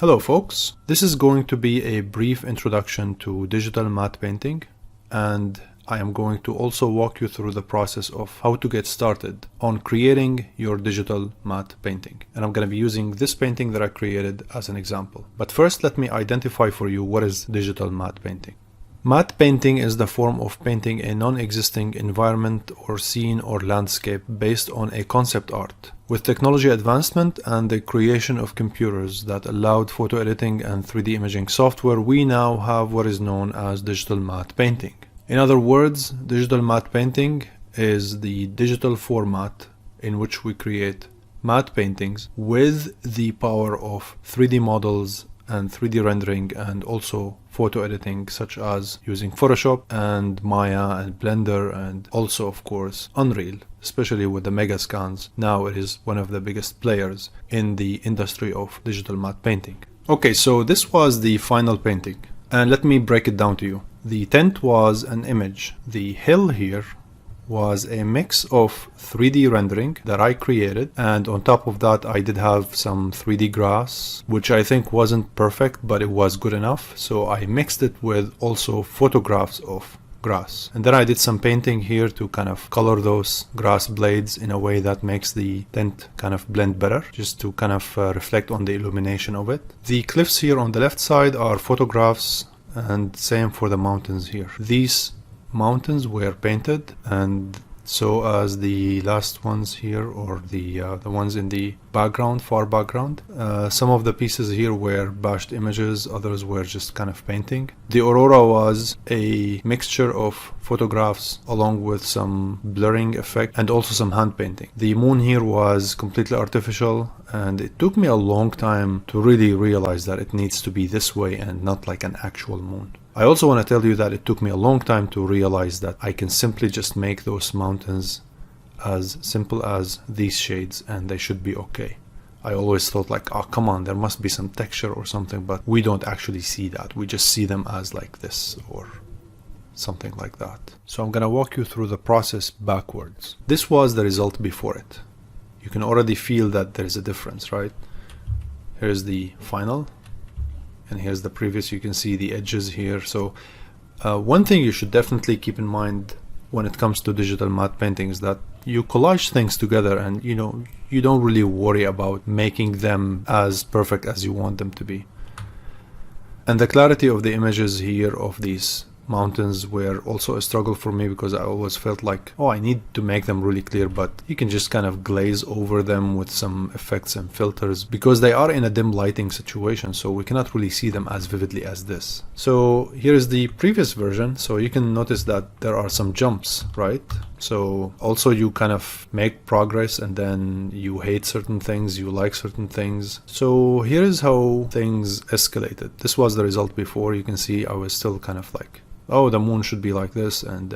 Hello folks, this is going to be a brief introduction to digital matte painting, and I am going to also walk you through the process of how to get started on creating your digital matte painting. And I'm going to be using this painting that I created as an example. But first, let me identify for you what is digital matte painting. Matte painting is the form of painting a non-existing environment or scene or landscape based on a concept art. With technology advancement and the creation of computers that allowed photo editing and 3D imaging software, we now have what is known as digital matte painting. In other words, digital matte painting is the digital format in which we create matte paintings with the power of 3D models and 3D rendering and also photo editing, such as using Photoshop and Maya and Blender, and also of course Unreal, especially with the mega scans. Now it is one of the biggest players in the industry of digital matte painting. Okay, so this was the final painting, and let me break it down to you. The tent was an image. The hill here was a mix of 3D rendering that I created, and on top of that I did have some 3D grass, which I think wasn't perfect, but it was good enough, so I mixed it with also photographs of grass. And then I did some painting here to kind of color those grass blades in a way that makes the tent kind of blend better, just to kind of reflect on the illumination of it. The cliffs here on the left side are photographs, and same for the mountains here. These mountains were painted, and so as the last ones here, or the ones in the background, far background. Some of the pieces here were bashed images, others were just kind of painting. The aurora was a mixture of photographs along with some blurring effect and also some hand painting. The moon here was completely artificial, and it took me a long time to really realize that it needs to be this way and not like an actual moon. I also want to tell you that it took me a long time to realize that I can simply just make those mountains as simple as these shades and they should be okay. I always thought like, oh come on, there must be some texture or something, but we don't actually see that. We just see them as like this or something like that. So I'm gonna walk you through the process backwards. This was the result before it. You can already feel that there is a difference, right? Here's the final. And here's the previous. You can see the edges here. So one thing you should definitely keep in mind when it comes to digital matte painting is that you collage things together, and you don't really worry about making them as perfect as you want them to be. And the clarity of the images here of these mountains were also a struggle for me, because I always felt like, oh, I need to make them really clear, but you can just kind of glaze over them with some effects and filters because they are in a dim lighting situation, so we cannot really see them as vividly as this. So here's the previous version. So you can notice that there are some jumps, right? So also you kind of make progress, and then you hate certain things, you like certain things. So here's how things escalated. This was the result before. You can see I was still kind of like, oh, the moon should be like this, and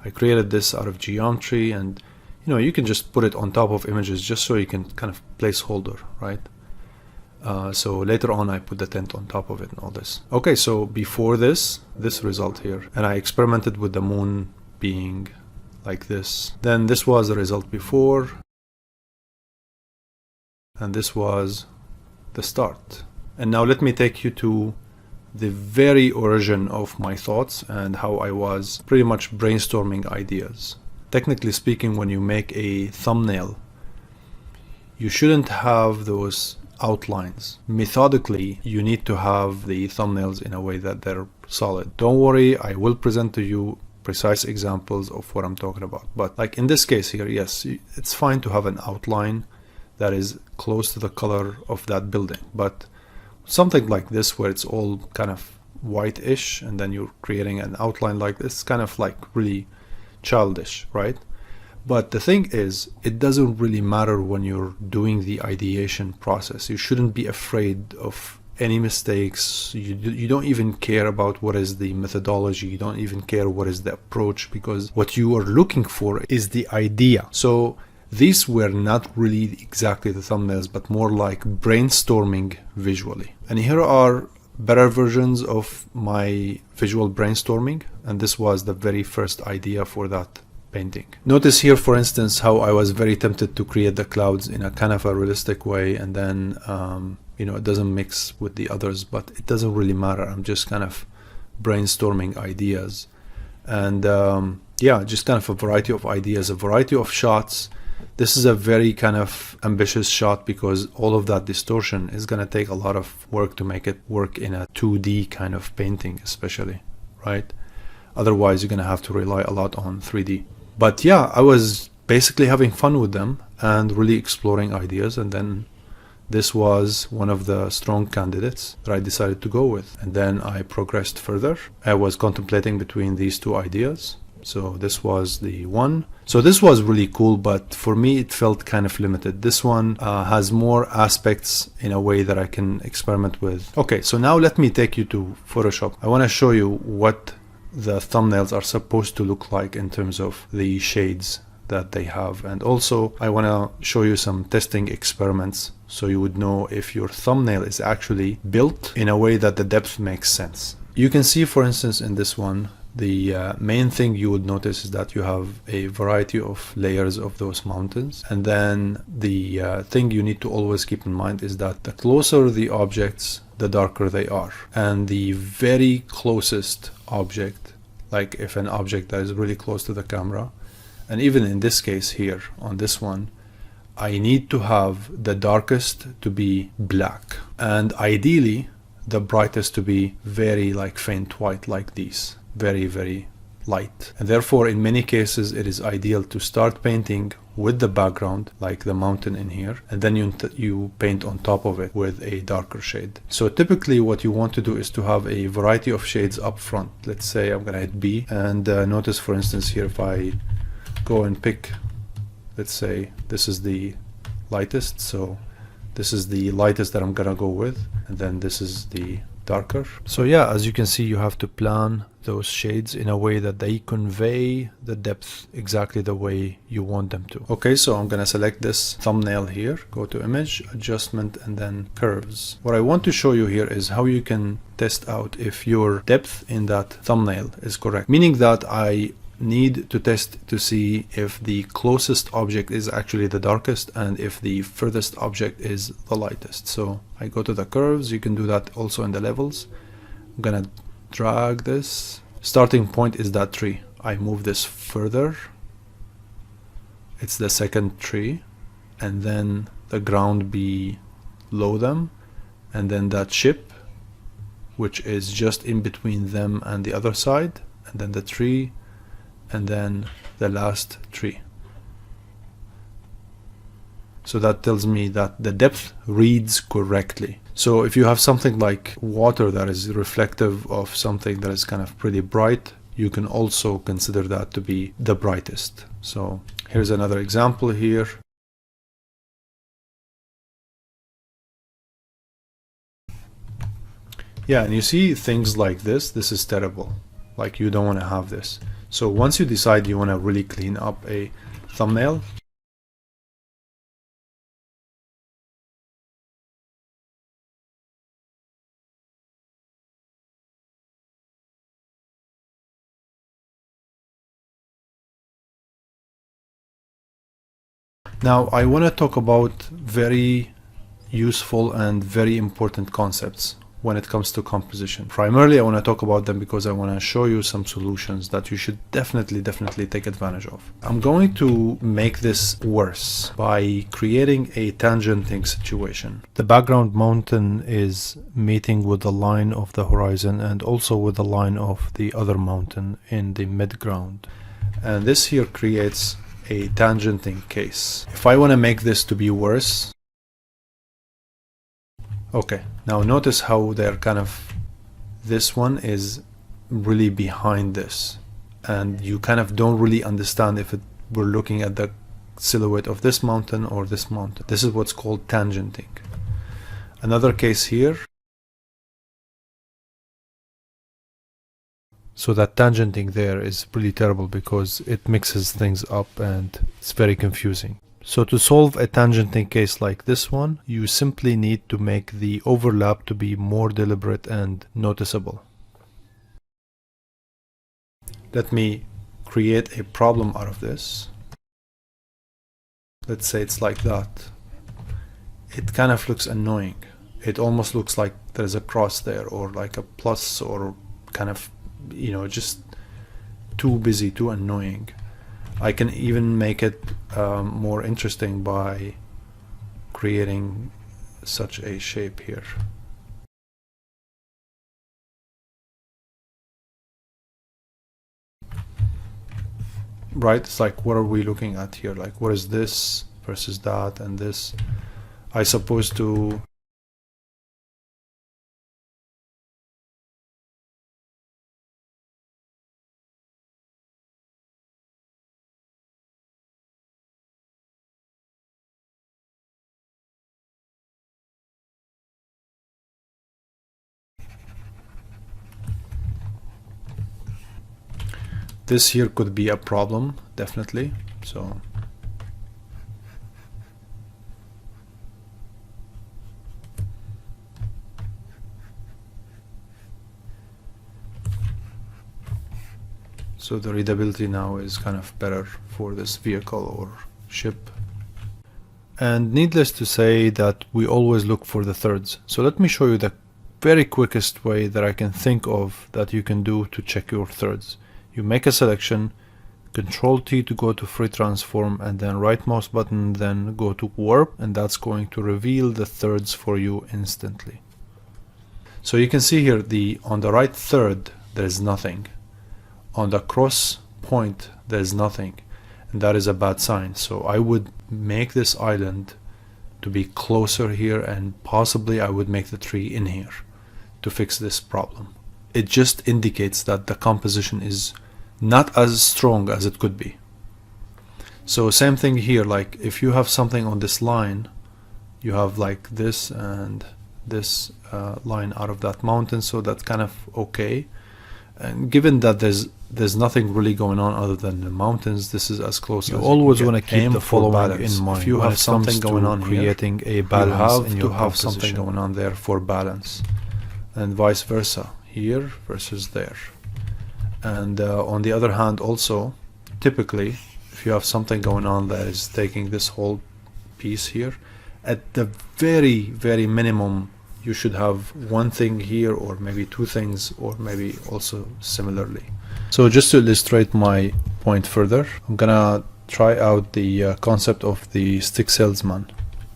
I created this out of geometry, and you can just put it on top of images just so you can kind of placeholder, right? So later on I put the tent on top of it and all this. Okay, so before this result here, and I experimented with the moon being like this. Then this was the result before, and this was the start. And now let me take you to the very origin of my thoughts and how I was pretty much brainstorming ideas. Technically speaking, when you make a thumbnail, you shouldn't have those outlines. Methodically, you need to have the thumbnails in a way that they're solid. Don't worry, I will present to you precise examples of what I'm talking about. But like in this case here, yes, it's fine to have an outline that is close to the color of that building, but something like this where it's all kind of white-ish and then you're creating an outline like this, kind of like really childish, right? But the thing is, it doesn't really matter when you're doing the ideation process. You shouldn't be afraid of any mistakes. You don't even care about what is the methodology. You don't even care what is the approach, because what you are looking for is the idea. So these were not really exactly the thumbnails, but more like brainstorming visually. And here are better versions of my visual brainstorming, and this was the very first idea for that painting. Notice here, for instance, how I was very tempted to create the clouds in a kind of a realistic way, and then you know, it doesn't mix with the others, but it doesn't really matter. I'm just kind of brainstorming ideas, and yeah, just kind of a variety of ideas, a variety of shots. This is a very kind of ambitious shot because all of that distortion is going to take a lot of work to make it work in a 2D kind of painting, especially, right? Otherwise, you're going to have to rely a lot on 3D. But yeah, I was basically having fun with them and really exploring ideas, and then this was one of the strong candidates that I decided to go with. And then I progressed further. I was contemplating between these two ideas. So this was the one. So this was really cool, but for me it felt kind of limited. This one has more aspects in a way that I can experiment with. Okay, so now let me take you to Photoshop. I want to show you what the thumbnails are supposed to look like in terms of the shades that they have, and also I want to show you some testing experiments so you would know if your thumbnail is actually built in a way that the depth makes sense. You can see, for instance, in this one, the main thing you would notice is that you have a variety of layers of those mountains, and then the thing you need to always keep in mind is that the closer the objects, the darker they are, and the very closest object, like if an object that is really close to the camera, and even in this case here on this one, I need to have the darkest to be black, and ideally the brightest to be very like faint white, like these, very, very light. And therefore in many cases it is ideal to start painting with the background, like the mountain in here, and then you paint on top of it with a darker shade. So typically what you want to do is to have a variety of shades up front. Let's say I'm gonna hit B, and notice, for instance, here if I go and pick, let's say this is the lightest, so this is the lightest that I'm gonna go with, and then this is the darker. So yeah, as you can see, you have to plan those shades in a way that they convey the depth exactly the way you want them to. Okay, so I'm gonna select this thumbnail here, go to image, adjustment, and then curves. What I want to show you here is how you can test out if your depth in that thumbnail is correct, meaning that I need to test to see if the closest object is actually the darkest and if the furthest object is the lightest. So I go to the curves. You can do that also in the levels. I'm gonna drag this. Starting point is that tree. I move this further. It's the second tree, and then the ground below them, and then that ship, which is just in between them and the other side, and then the tree, and then the last tree. So that tells me that the depth reads correctly. So if you have something like water that is reflective of something that is kind of pretty bright, you can also consider that to be the brightest. So here's another example here. Yeah, and you see things like this. This is terrible. Like, you don't want to have this. So once you decide you want to really clean up a thumbnail, now I want to talk about very useful and very important concepts when it comes to composition. Primarily I want to talk about them because I want to show you some solutions that you should definitely take advantage of. I'm going to make this worse by creating a tangenting situation. The background mountain is meeting with the line of the horizon and also with the line of the other mountain in the midground. And this here creates a tangenting case. If I want to make this to be worse, okay, now notice how they're kind of, this one is really behind this, and you kind of don't really understand if we're looking at the silhouette of this mountain or this mountain. This is what's called tangenting. Another case here. So that tangenting there is really terrible because it mixes things up and it's very confusing. So to solve a tangenting case like this one, you simply need to make the overlap to be more deliberate and noticeable. Let me create a problem out of this. Let's say it's like that. It kind of looks annoying. it almost looks like there's a cross there, or like a plus, or kind of, you know, just too busy, too annoying. I can even make it more interesting by creating such a shape here. Right, it's like, what are we looking at here? Like, what is this versus that and this? I suppose to this here could be a problem, definitely. So the readability now is kind of better for this vehicle or ship. And needless to say that we always look for the thirds. So let me show you the very quickest way that I can think of that you can do to check your thirds. You make a selection, Control T to go to free transform, and then right mouse button, then go to warp, and that's going to reveal the thirds for you instantly. So you can see here, on the right third there is nothing. On the cross point there is nothing, and that is a bad sign. So I would make this island to be closer here, and possibly I would make the tree in here to fix this problem. It just indicates that the composition is not as strong as it could be. So same thing here, like if you have something on this line, you have like this and this line out of that mountain, so that's kind of okay. And given that there's nothing really going on other than the mountains, this is as close as you always want to keep the following in mind. If you have something going on creating a balance, you have to have something going on there for balance, and vice versa, here versus there. And on the other hand also, typically if you have something going on that is taking this whole piece here, at the very, very minimum you should have one thing here, or maybe two things, or maybe also similarly. So just to illustrate my point further, I'm gonna try out the concept of the stick salesman,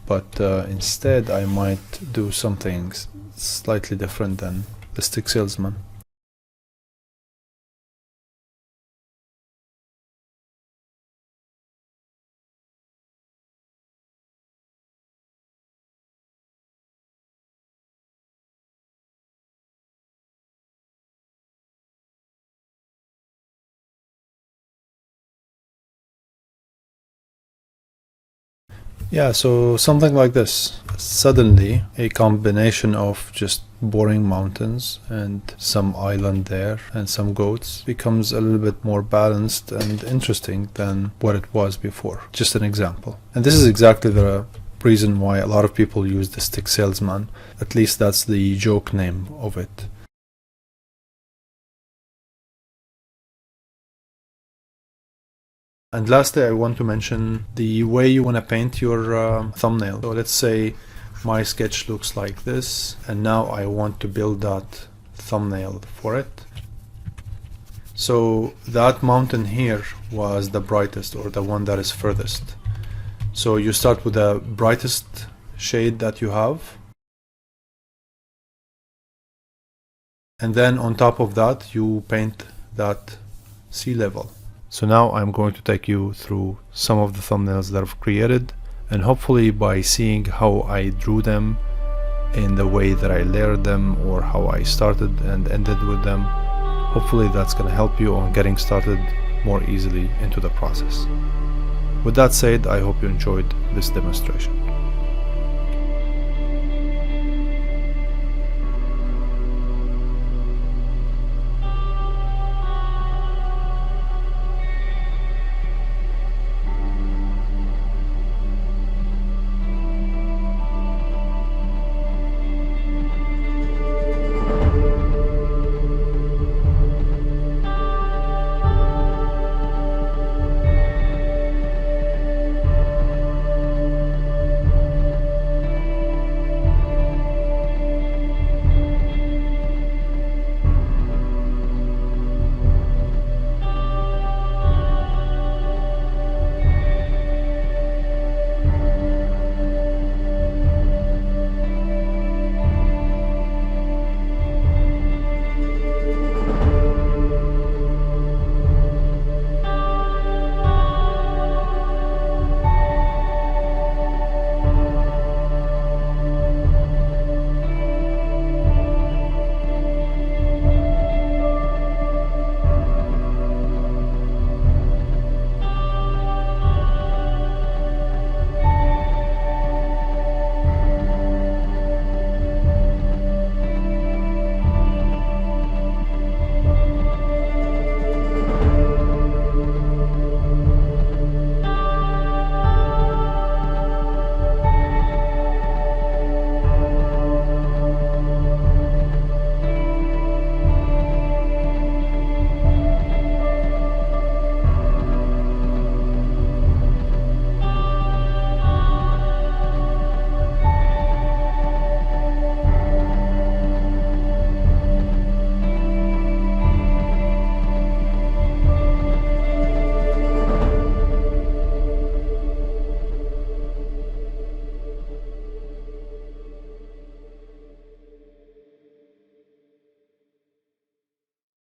but instead I might do something slightly different than the stick salesman. Yeah, so something like this. Suddenly, a combination of just boring mountains and some island there and some goats becomes a little bit more balanced and interesting than what it was before. Just an example. And this is exactly the reason why a lot of people use the stick salesman. At least that's the joke name of it. And lastly, I want to mention the way you want to paint your thumbnail. So let's say my sketch looks like this, and now I want to build that thumbnail for it. So that mountain here was the brightest, or the one that is furthest. So you start with the brightest shade that you have, and then on top of that you paint that sea level. So now I'm going to take you through some of the thumbnails that I've created, and hopefully by seeing how I drew them in the way that I layered them, or how I started and ended with them, hopefully that's going to help you on getting started more easily into the process. With that said, I hope you enjoyed this demonstration.